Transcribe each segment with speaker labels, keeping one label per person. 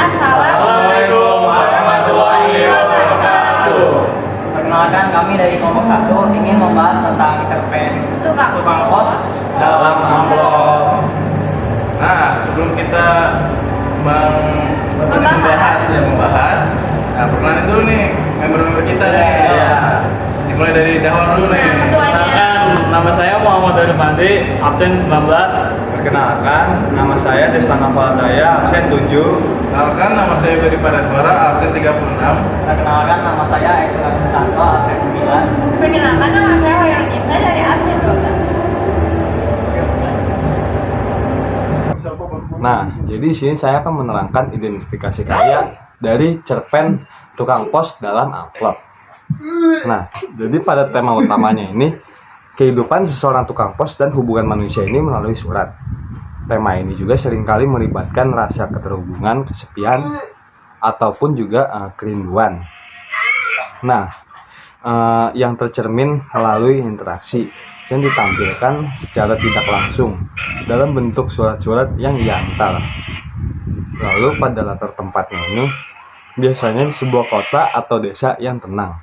Speaker 1: Assalamualaikum warahmatullahi wabarakatuh.
Speaker 2: Perkenalkan, kami dari kelompok 1 ingin membahas tentang cerpen tukang pos dalam amplop.
Speaker 1: Nah, sebelum kita membahas, nah perkenalan dulu nih member-member kita nih.
Speaker 2: Ya.
Speaker 1: Dimulai dari Dahwan dulu nih.
Speaker 3: Perkenalkan, nama saya Muhammad Darmandi, absen 19.
Speaker 4: Perkenalkan, nama saya Destana Faladaya, absen 7.
Speaker 1: Perkenalkan, nama saya Beri Padaswara, absen 36.
Speaker 2: Perkenalkan, nama saya Excellent Sutanto, absen 9.
Speaker 5: Perkenalkan, nama saya Hoyrun Nisa dari absen 12.
Speaker 4: Nah, jadi di sini saya akan menerangkan identifikasi karya dari cerpen tukang pos dalam amplop. Nah, jadi pada tema utamanya ini kehidupan seseorang tukang pos dan hubungan manusia ini melalui surat. Tema ini juga seringkali melibatkan rasa keterhubungan, kesepian, ataupun juga kerinduan. Nah, yang tercermin melalui interaksi yang ditampilkan secara tidak langsung dalam bentuk surat-surat yang diantar. Lalu pada latar tempatnya ini biasanya di sebuah kota atau desa yang tenang,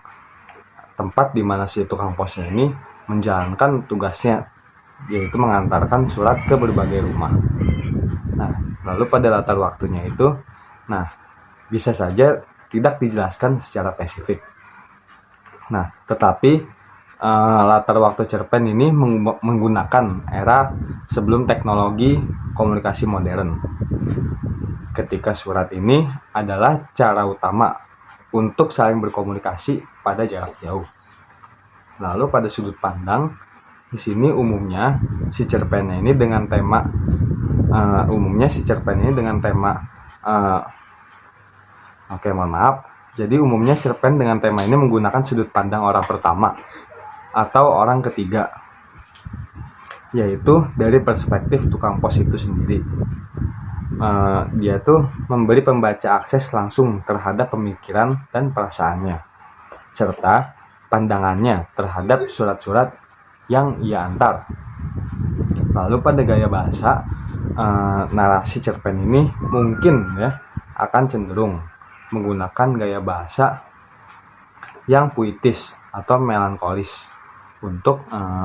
Speaker 4: tempat di mana si tukang posnya ini menjalankan tugasnya, yaitu mengantarkan surat ke berbagai rumah. Nah, lalu pada latar waktunya itu, bisa saja tidak dijelaskan secara spesifik. Nah, tetapi latar waktu cerpen ini menggunakan era sebelum teknologi komunikasi modern. Ketika surat ini adalah cara utama untuk saling berkomunikasi pada jarak jauh. Lalu pada sudut pandang di sini umumnya si cerpennya ini dengan tema Jadi umumnya cerpen dengan tema ini menggunakan sudut pandang orang pertama atau orang ketiga, yaitu dari perspektif tukang pos itu sendiri. Dia tuh memberi pembaca akses langsung terhadap pemikiran dan perasaannya, serta pandangannya terhadap surat-surat yang ia antar. Lalu pada gaya bahasa, narasi cerpen ini mungkin akan cenderung menggunakan gaya bahasa yang puitis atau melankolis untuk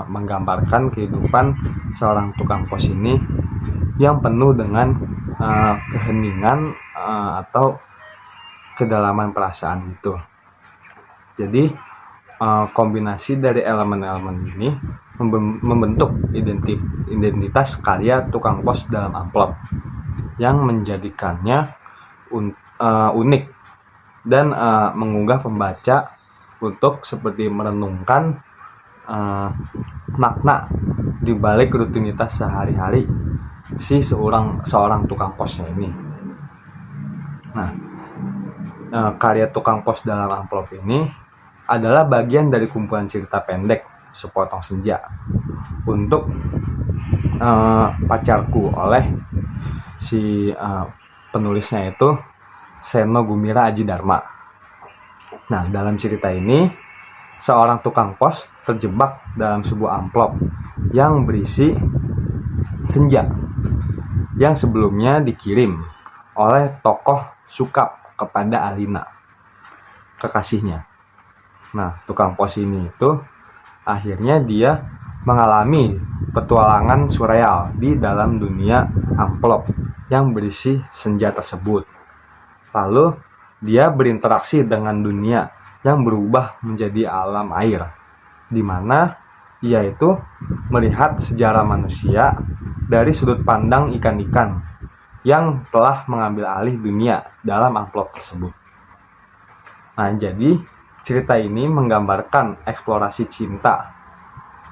Speaker 4: menggambarkan kehidupan seorang tukang pos ini yang penuh dengan keheningan atau kedalaman perasaan itu. Jadi kombinasi dari elemen-elemen ini membentuk identitas karya tukang pos dalam amplop yang menjadikannya unik dan menggugah pembaca untuk seperti merenungkan makna di balik rutinitas sehari-hari si seorang tukang posnya ini. Nah, karya tukang pos dalam amplop ini adalah bagian dari kumpulan cerita pendek Sepotong Senja untuk pacarku oleh si penulisnya itu Seno Gumira Aji Dharma. Nah, dalam cerita ini seorang tukang pos terjebak dalam sebuah amplop yang berisi senja yang sebelumnya dikirim oleh tokoh Sukap kepada Alina, kekasihnya. Nah, tukang pos ini itu akhirnya dia mengalami petualangan surreal di dalam dunia amplop yang berisi senja tersebut. Lalu dia berinteraksi dengan dunia yang berubah menjadi alam air, di mana ia itu melihat sejarah manusia dari sudut pandang ikan-ikan yang telah mengambil alih dunia dalam amplop tersebut. Nah, jadi cerita ini menggambarkan eksplorasi cinta,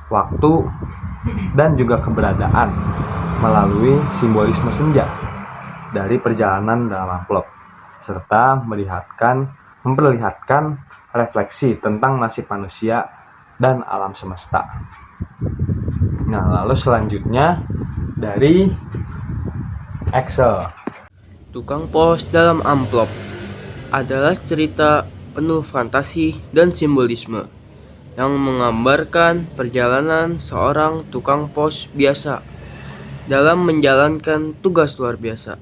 Speaker 4: waktu, dan juga keberadaan melalui simbolisme senja dari perjalanan dalam amplop, serta memperlihatkan refleksi tentang nasib manusia dan alam semesta. Nah, lalu selanjutnya dari Excel.
Speaker 6: Tukang pos dalam amplop adalah cerita penuh fantasi dan simbolisme yang menggambarkan perjalanan seorang tukang pos biasa dalam menjalankan tugas luar biasa.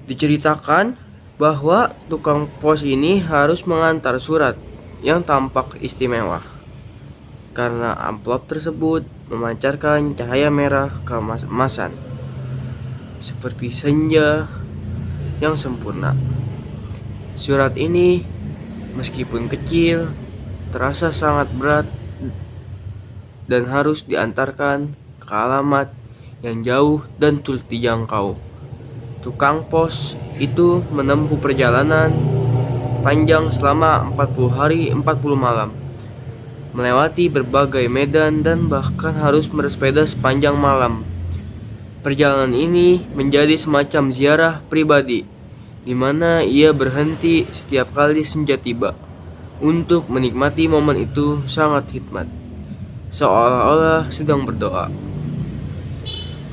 Speaker 6: Diceritakan bahwa tukang pos ini harus mengantar surat yang tampak istimewa karena amplop tersebut memancarkan cahaya merah keemasan seperti senja yang sempurna. Surat ini meskipun kecil terasa sangat berat dan harus diantarkan ke alamat yang jauh dan sulit dijangkau. Tukang pos itu menempuh perjalanan panjang selama 40 hari 40 malam, melewati berbagai medan dan bahkan harus bersepeda sepanjang malam. Perjalanan ini menjadi semacam ziarah pribadi, di mana ia berhenti setiap kali senja tiba untuk menikmati momen itu sangat hikmat, seolah-olah sedang berdoa.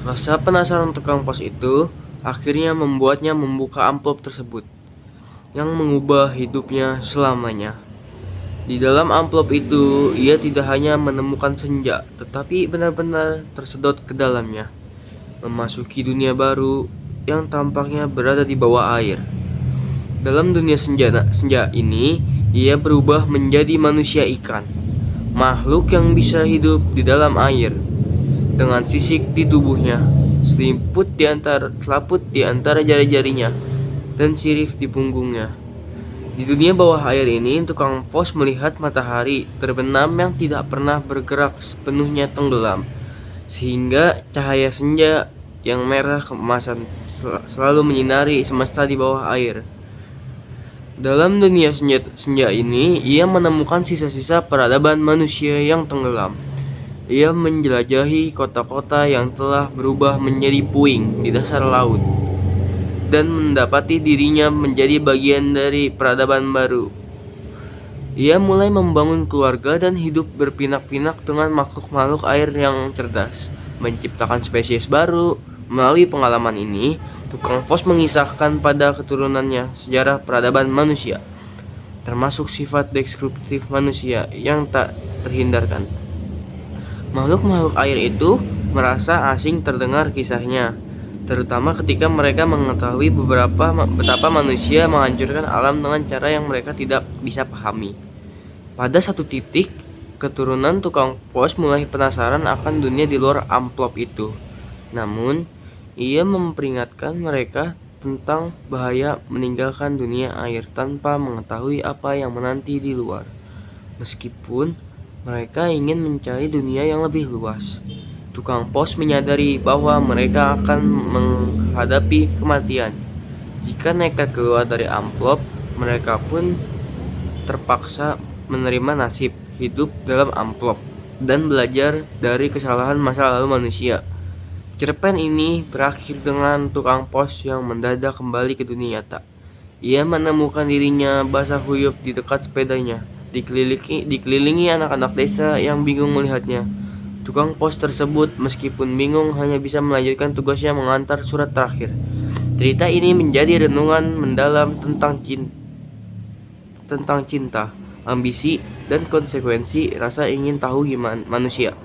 Speaker 6: Rasa penasaran tukang pos itu akhirnya membuatnya membuka amplop tersebut yang mengubah hidupnya selamanya. Di dalam amplop itu, ia tidak hanya menemukan senja, tetapi benar-benar tersedot ke dalamnya, memasuki dunia baru yang tampaknya berada di bawah air. Dalam dunia senja ini, ia berubah menjadi manusia ikan, makhluk yang bisa hidup di dalam air, dengan sisik di tubuhnya, selaput di antara jari-jarinya, dan sirip di punggungnya. Di dunia bawah air ini, tukang pos melihat matahari terbenam yang tidak pernah bergerak sepenuhnya tenggelam, sehingga cahaya senja yang merah keemasan selalu menyinari semesta di bawah air. Dalam dunia senja ini, ia menemukan sisa-sisa peradaban manusia yang tenggelam. Ia menjelajahi kota-kota yang telah berubah menjadi puing di dasar laut, dan mendapati dirinya menjadi bagian dari peradaban baru. Ia mulai membangun keluarga dan hidup berpinak-pinak dengan makhluk-makhluk air yang cerdas, menciptakan spesies baru. Melalui pengalaman ini, tukang pos mengisahkan pada keturunannya sejarah peradaban manusia, termasuk sifat deskriptif manusia yang tak terhindarkan. Makhluk-makhluk air itu merasa asing terdengar kisahnya, terutama ketika mereka mengetahui betapa manusia menghancurkan alam dengan cara yang mereka tidak bisa pahami. Pada satu titik, keturunan tukang pos mulai penasaran akan dunia di luar amplop itu. Namun, ia memperingatkan mereka tentang bahaya meninggalkan dunia air tanpa mengetahui apa yang menanti di luar. Meskipun mereka ingin mencari dunia yang lebih luas, tukang pos menyadari bahwa mereka akan menghadapi kematian. Jika nekat keluar dari amplop, mereka pun terpaksa menerima nasib hidup dalam amplop dan belajar dari kesalahan masa lalu manusia. Cerpen ini berakhir dengan tukang pos yang mendadak kembali ke dunia nyata. Ia menemukan dirinya basah kuyup di dekat sepedanya, dikelilingi anak-anak desa yang bingung melihatnya. Tukang pos tersebut meskipun bingung hanya bisa melanjutkan tugasnya mengantar surat terakhir. Cerita ini menjadi renungan mendalam tentang cinta, ambisi, dan konsekuensi rasa ingin tahu manusia.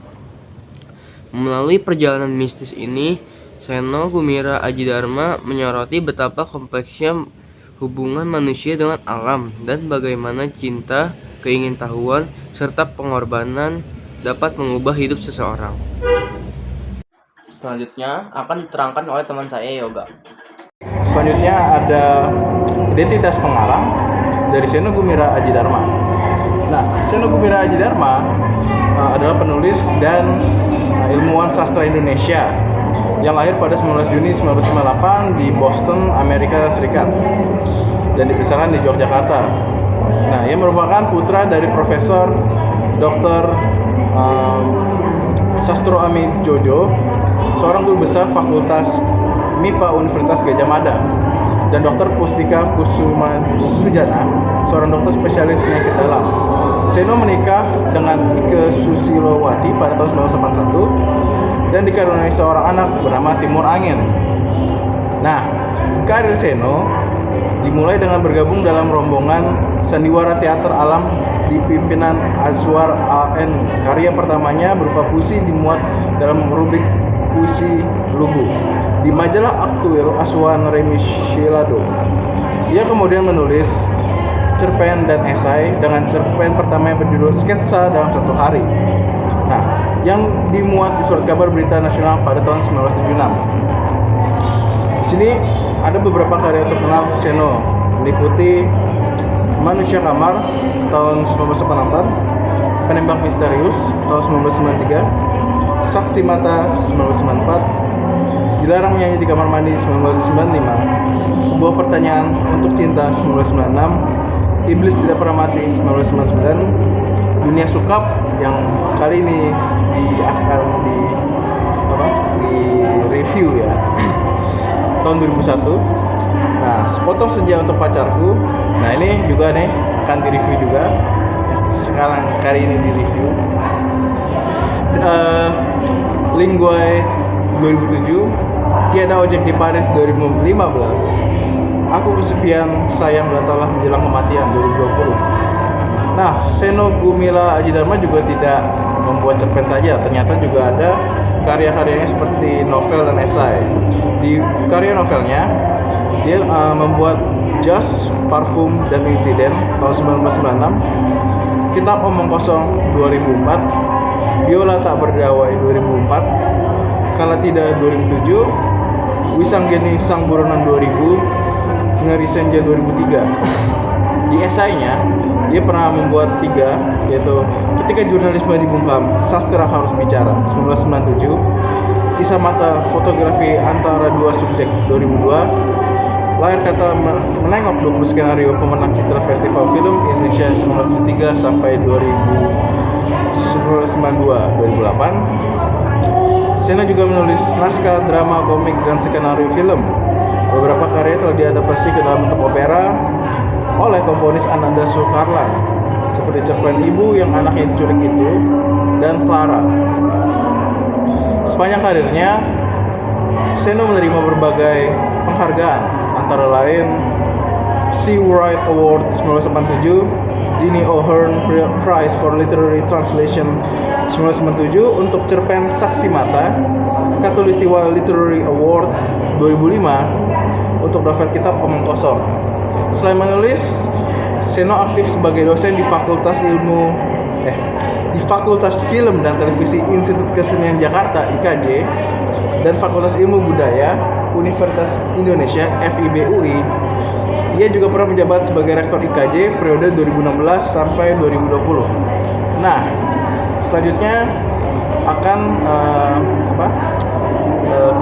Speaker 6: Melalui perjalanan mistis ini, Seno Gumira Adjidharma menyoroti betapa kompleksnya hubungan manusia dengan alam dan bagaimana cinta, keingintahuan, serta pengorbanan dapat mengubah hidup seseorang.
Speaker 2: Selanjutnya akan diterangkan oleh teman saya Yoga.
Speaker 1: Selanjutnya ada identitas pengarang dari Seno Gumira Adjidharma. Nah, Seno Gumira Adjidharma adalah penulis dan ilmuwan sastra Indonesia yang lahir pada 19 Juni 1998 di Boston, Amerika Serikat, dan dibesarkan di Yogyakarta. Nah, ia merupakan putra dari Profesor Dr. Sastro Ami Jojo, seorang guru besar Fakultas MIPA Universitas Gadjah Mada, dan Dr. Pustika Kusuma Sujana, seorang dokter spesialis penyakit dalam. Seno menikah dengan Ike Susilowati pada tahun 1981 dan dikaruniai seorang anak bernama Timur Angin. Nah, karir Seno dimulai dengan bergabung dalam rombongan sandiwara teater alam di pimpinan Azwar A.N. Karya pertamanya berupa puisi dimuat dalam rubrik puisi lugu. di majalah Aktuil Asuhan Remi Shilado. Ia kemudian menulis cerpen dan esai dengan cerpen pertama yang berjudul Sketsa dalam Satu Hari. Nah, yang dimuat di Surat Kabar Berita Nasional pada tahun 1976. Di sini ada beberapa karya terkenal Seno, meliputi Manusia Kamar tahun 1984, Penembak Misterius tahun 1993, Saksi Mata 1994, Dilarang Menyanyi di Kamar Mandi 1995, Sebuah Pertanyaan Untuk Cinta 1996, Iblis Tidak Pernah Mati 1999, Dunia Sukap yang kali ini akan di review ya tahun 2001. Nah, Sepotong Senja Untuk Pacarku, nah ini juga nih akan di review juga sekarang kali ini di review. Lingguai 2007, Tiada Ojek di Paris 2015, Aku Kesepian Sayang Datanglah Menjelang Kematian 2020. Nah, Seno Gumila Aji Dharma juga tidak membuat cerpen saja, ternyata juga ada karya-karyanya seperti novel dan esai. Di karya novelnya, dia membuat Jas, Parfum, dan Insiden tahun 1996, Kitab Omong Kosong 2004, Biola Tak Berdawai 2004, Kala Tidak 2007, Wisanggeni Sang Buronan 2000, Ngeri Senja 2003. Di esainya, dia pernah membuat 3, yaitu Ketika Jurnalisme Dibungkam, Sastra Harus Bicara 1997, Kisah Mata Fotografi Antara Dua Subjek 2002, Layar Kata Menengok 20 Skenario Pemenang Citra Festival Film Indonesia 1993 sampai 2008. Sena juga menulis naskah, drama, komik, dan skenario film. Beberapa karya telah diadaptasi ke dalam bentuk opera oleh komponis Ananda Soekarlan, seperti cerpen Ibu Yang Anaknya Diculik Itu dan Clara. Sepanjang karirnya, Seno menerima berbagai penghargaan, antara lain Sea Wright Award 1987, Jeannie O'Hearn Prize for Literary Translation 1997 untuk cerpen Saksi Mata, Katulistiwa Literary Award 2005 untuk novel Kitab Omong Kosong. Selain menulis, Seno aktif sebagai dosen di Fakultas Film dan Televisi Institut Kesenian Jakarta (IKJ) dan Fakultas Ilmu Budaya Universitas Indonesia (FIB UI. Ia juga pernah menjabat sebagai rektor IKJ periode 2016 sampai 2020. Nah, selanjutnya akan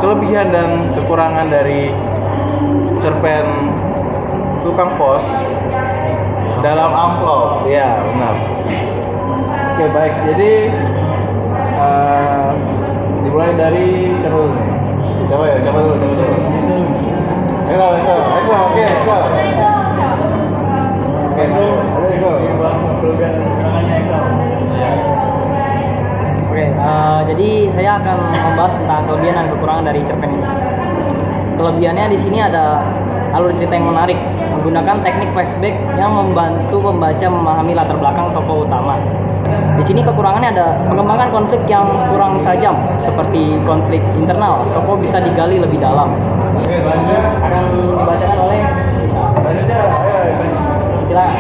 Speaker 1: kelebihan dan kekurangan dari cerpen Tukang Pos dalam amplop. Ya, benar. Oke, baik. Jadi dimulai dari siapa dulu nih? Siapa dulu? Eko. Oke, Eko. Oke, ada Eko.
Speaker 2: Oke, jadi saya akan membahas tentang kelebihan dan kekurangan dari cerpen ini. Kelebihannya di sini ada alur cerita yang menarik, menggunakan teknik flashback yang membantu pembaca memahami latar belakang tokoh utama. Di sini kekurangannya ada pengembangan konflik yang kurang tajam, seperti konflik internal. Tokoh bisa digali lebih dalam.
Speaker 1: Oke, lanjut.
Speaker 2: Akan dibacakan oleh silakan.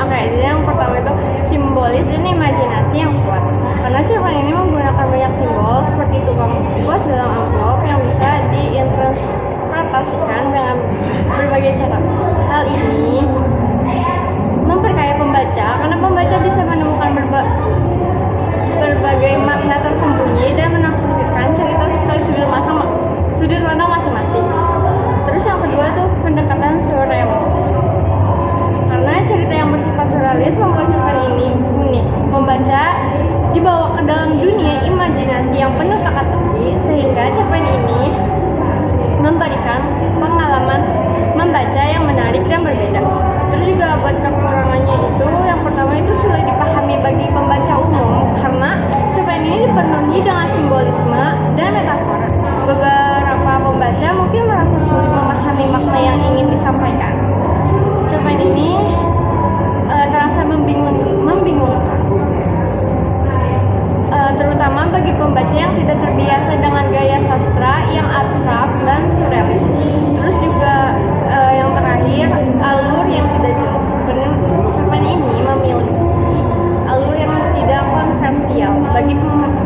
Speaker 5: Oke, jadi yang pertama itu simbolis dan imajinasi yang kuat. Karena cerpen ini menggunakan banyak simbol seperti tukang pos dalam amplop yang bisa diinterpretasikan dengan berbagai cara. Hal ini memperkaya pembaca karena pembaca bisa menemukan berbagai makna tersembunyi dan menafsirkan cerita sesuai sudut pandang masing-masing. Terus yang kedua tuh pendekatan surrealis. Karena cerita yang bersifat surrealis membuat cerpen ini unik. Membaca dibawa ke dalam dunia imajinasi yang penuh teka-teki sehingga cerpen ini memberikan pengalaman membaca yang menarik dan berbeda. Terus juga buat kekurangannya itu, yang pertama itu sulit dipahami bagi pembaca umum karena cerpen ini dipenuhi dengan simbolisme dan metafora. Beberapa pembaca mungkin merasa sulit memahami makna yang ingin disampaikan. Cerpen ini terasa membingungkan.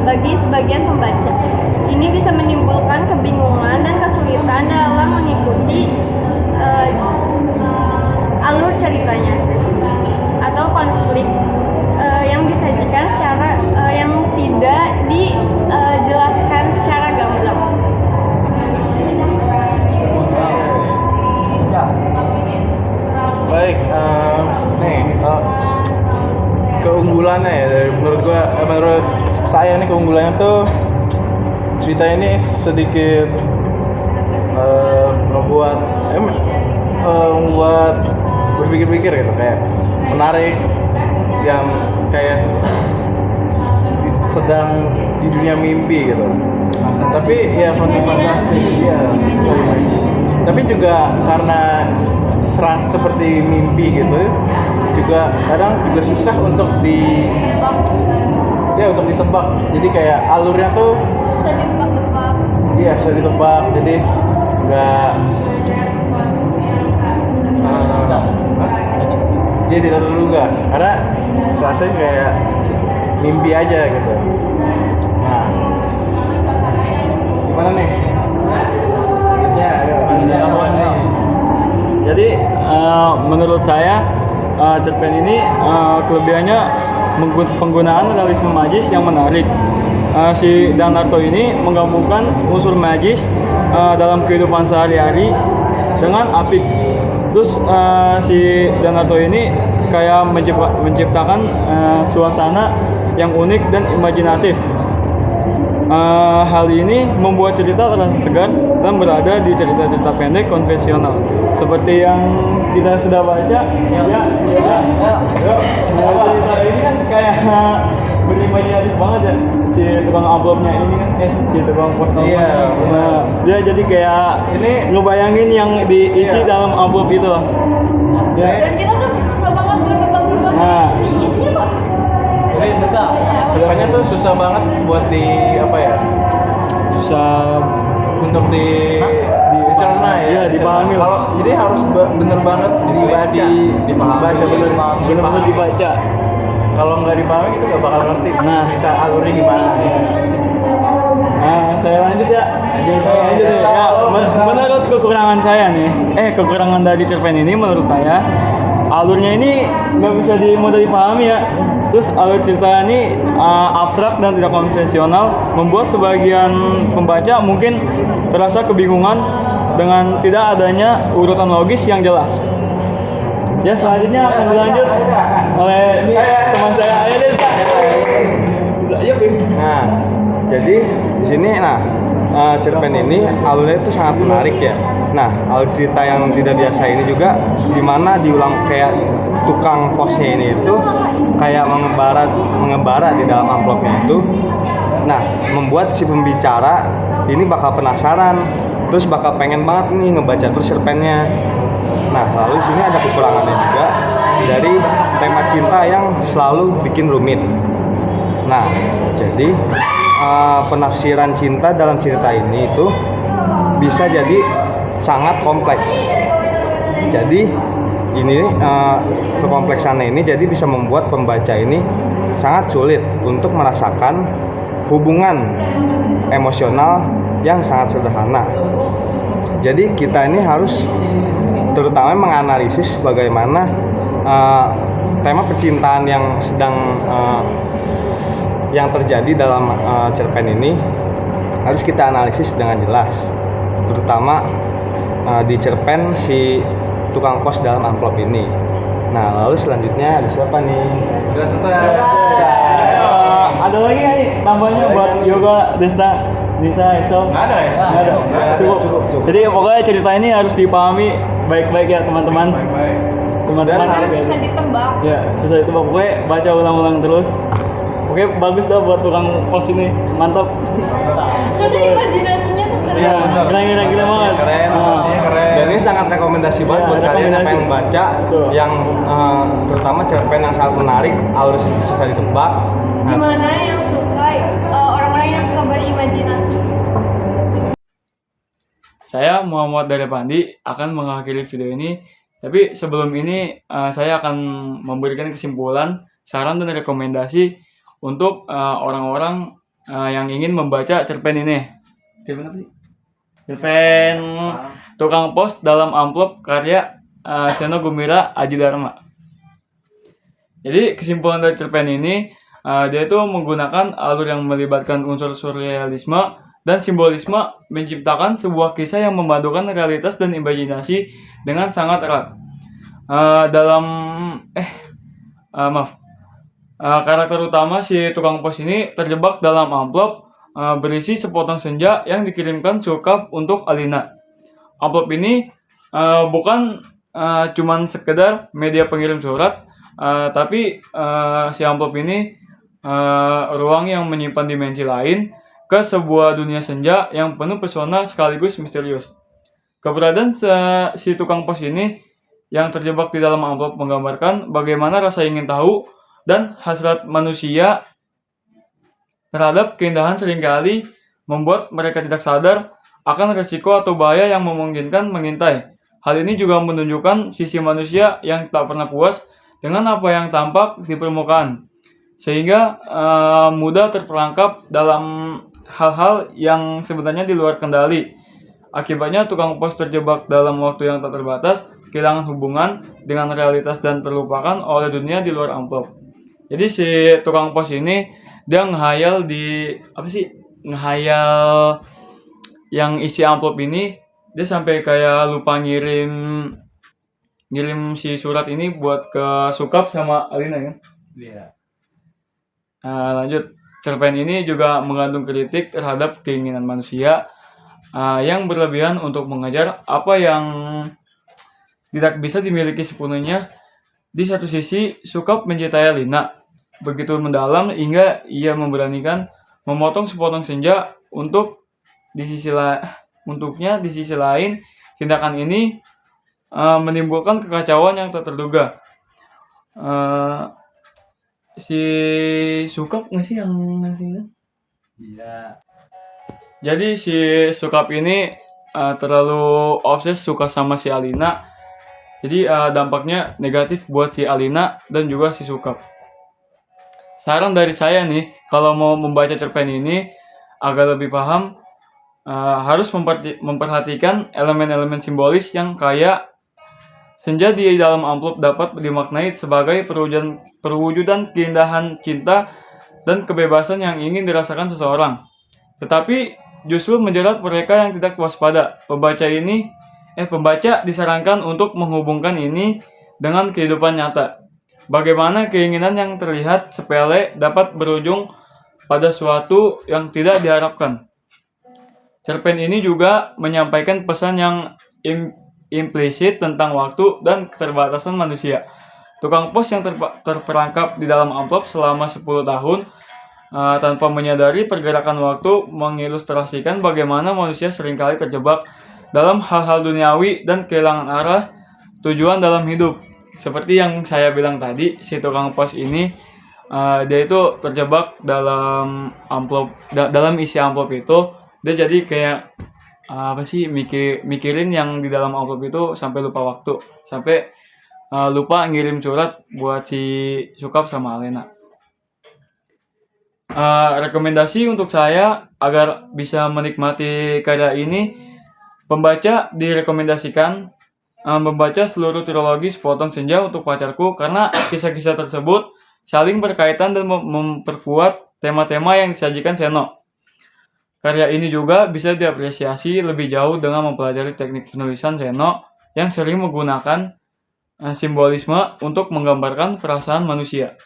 Speaker 5: bagi sebagian pembaca. Ini bisa menimbulkan kebingungan dan kesulitan dalam mengikuti alur ceritanya atau konflik yang disajikan secara yang tidak dijelaskan secara gamblang.
Speaker 1: Baik, keunggulannya ya menurut saya nih keunggulannya tuh cerita ini sedikit membuat berpikir-pikir gitu, kayak menarik, yang kayak sedang di dunia mimpi gitu. Tapi ya fantasi, ya. Tapi juga karena seperti mimpi gitu, juga kadang juga susah untuk ditebak. Jadi kayak alurnya tuh
Speaker 5: Susah ditebak-tebak.
Speaker 1: iya susah ditebak. Jadi nggak dia tidak terduga karena rasanya kayak mimpi aja gitu. Nah, gimana nih? Ya,
Speaker 3: Jadi menurut saya cerpen ini kelebihannya penggunaan realisme magis yang menarik. Si Danarto ini menggabungkan unsur magis dalam kehidupan sehari-hari dengan apik. Terus si Danarto ini kayak menciptakan suasana yang unik dan imajinatif. Hal ini membuat cerita terasa segar dan berada di cerita-cerita pendek konvensional seperti yang kita sudah baca. Cerita ini kan kayak berimajinatif banget ya, si tukang amplopnya ini kan, si tukang pos amplop.
Speaker 1: Iya, benar.
Speaker 3: Dia jadi kayak
Speaker 1: Ini
Speaker 3: ngebayangin yang diisi
Speaker 1: Iya.
Speaker 3: dalam amplop itu. Ya.
Speaker 5: Dan kita tuh susah banget buat nebak-nebak
Speaker 3: Nah.
Speaker 5: isinya kok.
Speaker 1: jadi cerpennya tuh susah banget buat
Speaker 3: Susah
Speaker 1: untuk dicerna ya.
Speaker 3: Iya, dipahami.
Speaker 1: Jadi harus bener banget dibaca, dibaca
Speaker 3: benar-benar dibaca.
Speaker 1: Kalau nggak dipahami itu nggak bakal ngerti
Speaker 3: Nah.
Speaker 1: cerita alurnya gimana.
Speaker 3: Nah, saya lanjut ya. Lanjut ya. Ya, menurut kekurangan saya nih, kekurangan dari cerpen ini menurut saya alurnya ini nggak bisa mudah dipahami ya. Terus alur cerita ini abstrak dan tidak konvensional, membuat sebagian pembaca mungkin terasa kebingungan dengan tidak adanya urutan logis yang jelas. Ya, selanjutnya akan dilanjut oleh teman saya. Ayo deh, Pak. Ayo, Bim.
Speaker 4: Nah, jadi di sini cerpen ini alurnya itu sangat menarik ya. Nah, alur cerita yang tidak biasa ini juga dimana diulang kayak tukang posnya ini itu kayak mengembara di dalam amplopnya itu. Nah, membuat si pembicara ini bakal penasaran, terus bakal pengen banget nih ngebaca terus cerpennya. Nah, lalu di sini ada kekurangannya juga dari tema cinta yang selalu bikin rumit. Nah, jadi penafsiran cinta dalam cerita ini itu bisa jadi sangat kompleks. Jadi ini kekompleksannya ini jadi bisa membuat pembaca ini sangat sulit untuk merasakan hubungan emosional yang sangat sederhana. Jadi kita ini harus terutama menganalisis bagaimana tema percintaan yang sedang yang terjadi dalam cerpen ini harus kita analisis dengan jelas, terutama di cerpen si tukang pos dalam amplop ini. Nah, lalu selanjutnya ada siapa nih?
Speaker 1: Udah selesai.
Speaker 3: Ada lagi nggak nih tambahnya buat Yoga, Desta, Nisa, Excel?
Speaker 1: Nggak ada ya?
Speaker 3: Nggak ada. Cukup. Jadi pokoknya cerita ini harus dipahami baik-baik ya teman-teman.
Speaker 1: Baik.
Speaker 3: Teman-teman
Speaker 5: Karena
Speaker 3: harus
Speaker 5: susah ditebak.
Speaker 3: ya susah itu pokoknya baca ulang-ulang terus. Oke, bagus dah buat tukang pos ini, mantap.
Speaker 5: Karena imajinasinya tuh keren.
Speaker 3: Ya, keren banget.
Speaker 1: Keren,
Speaker 3: Ah.
Speaker 1: aplikasinya keren.
Speaker 4: Dan ini sangat rekomendasi banget
Speaker 3: Ya,
Speaker 4: buat kalian yang
Speaker 3: rekomendasi.
Speaker 4: pengen baca
Speaker 3: Betul.
Speaker 4: yang terutama cerpen yang sangat menarik, alur susah ditebak. Nah,
Speaker 5: Dimana yang suka orang-orang yang suka berimajinasi.
Speaker 3: Saya Muhammad dari Pandi akan mengakhiri video ini. Tapi sebelum ini saya akan memberikan kesimpulan, saran dan rekomendasi untuk orang-orang yang ingin membaca cerpen ini. Cerpen apa sih? Cerpen Tukang Pos dalam Amplop karya Seno Gumira Aji Dharma. Jadi kesimpulan dari cerpen ini, dia itu menggunakan alur yang melibatkan unsur surrealisme dan simbolisme, menciptakan sebuah kisah yang memadukan realitas dan imajinasi dengan sangat erat. Karakter utama si tukang pos ini terjebak dalam amplop berisi sepotong senja yang dikirimkan Sukap untuk Alina. Amplop ini bukan cuman sekedar media pengirim surat, tapi si amplop ini ruang yang menyimpan dimensi lain ke sebuah dunia senja yang penuh pesona sekaligus misterius. Keberadaan si tukang pos ini yang terjebak di dalam amplop menggambarkan bagaimana rasa ingin tahu dan hasrat manusia terhadap keindahan seringkali membuat mereka tidak sadar akan resiko atau bahaya yang memungkinkan mengintai. Hal ini juga menunjukkan sisi manusia yang tak pernah puas dengan apa yang tampak di permukaan, sehingga mudah terperangkap dalam hal-hal yang sebenarnya di luar kendali. Akibatnya tukang pos terjebak dalam waktu yang tak terbatas, kehilangan hubungan dengan realitas dan terlupakan oleh dunia di luar amplop. Jadi si tukang pos ini dia ngehayal yang isi amplop ini, dia sampai kayak lupa ngirim si surat ini buat ke Sukap sama Alina kan.
Speaker 4: Iya.
Speaker 3: Lanjut, cerpen ini juga mengandung kritik terhadap keinginan manusia yang berlebihan untuk mengejar apa yang tidak bisa dimiliki sepenuhnya. Di satu sisi, Sukap mencintai Alina begitu mendalam hingga ia memberanikan memotong sepotong senja di sisi lain, tindakan ini menimbulkan kekacauan yang tak terduga. Si Sukap nggak sih yang ngasihnya?
Speaker 4: Iya.
Speaker 3: Jadi si Sukap ini terlalu obses suka sama si Alina. Jadi dampaknya negatif buat si Alina dan juga si Sukap. Saran dari saya nih, kalau mau membaca cerpen ini agar lebih paham, harus memperhatikan elemen-elemen simbolis yang kayak senja di dalam amplop dapat dimaknai sebagai perwujudan keindahan cinta dan kebebasan yang ingin dirasakan seseorang. Tetapi justru menjerat mereka yang tidak waspada. Pembaca disarankan untuk menghubungkan ini dengan kehidupan nyata. Bagaimana keinginan yang terlihat sepele dapat berujung pada suatu yang tidak diharapkan. Cerpen ini juga menyampaikan pesan yang implisit tentang waktu dan keterbatasan manusia. Tukang pos yang terperangkap di dalam amplop selama 10 tahun tanpa menyadari pergerakan waktu mengilustrasikan bagaimana manusia seringkali terjebak dalam hal-hal duniawi dan kehilangan arah tujuan dalam hidup. Seperti yang saya bilang tadi, si tukang pos ini dia itu terjebak dalam amplop, dalam isi amplop itu. Dia jadi kayak mikirin yang di dalam amplop itu sampai lupa waktu, sampai lupa ngirim surat buat si Sukap sama Alena. Rekomendasi untuk saya agar bisa menikmati karya ini, pembaca direkomendasikan membaca seluruh trilogi Sepotong Senja untuk Pacarku karena kisah-kisah tersebut saling berkaitan dan memperkuat tema-tema yang disajikan Seno. Karya ini juga bisa diapresiasi lebih jauh dengan mempelajari teknik penulisan Seno yang sering menggunakan simbolisme untuk menggambarkan perasaan manusia.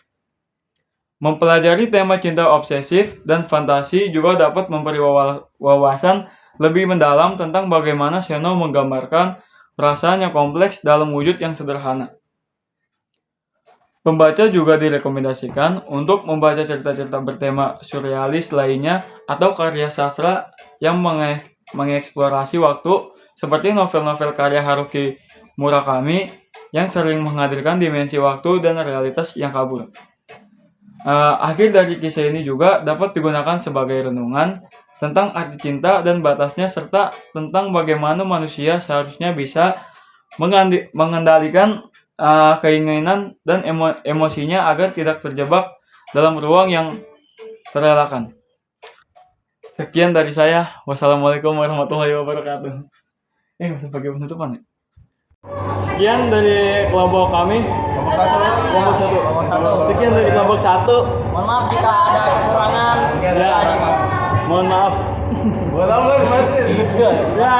Speaker 3: Mempelajari tema cinta obsesif dan fantasi juga dapat memberi wawasan lebih mendalam tentang bagaimana Seno menggambarkan perasaan yang kompleks dalam wujud yang sederhana. Pembaca juga direkomendasikan untuk membaca cerita-cerita bertema surrealis lainnya atau karya sastra yang mengeksplorasi waktu seperti novel-novel karya Haruki Murakami yang sering menghadirkan dimensi waktu dan realitas yang kabur. Akhir dari kisah ini juga dapat digunakan sebagai renungan tentang arti cinta dan batasnya serta tentang bagaimana manusia seharusnya bisa mengendalikan keinginan dan emosinya agar tidak terjebak dalam ruang yang terelakkan. Sekian dari saya. Wassalamualaikum warahmatullahi wabarakatuh. Masih pakai penutupan ya? Sekian dari kelompok kami. Kelompok satu. Sekian dari kelompok 1.
Speaker 2: Mohon maaf jika ada kekurangan.
Speaker 3: Ya, mohon maaf.
Speaker 1: Boleh,
Speaker 3: Ya,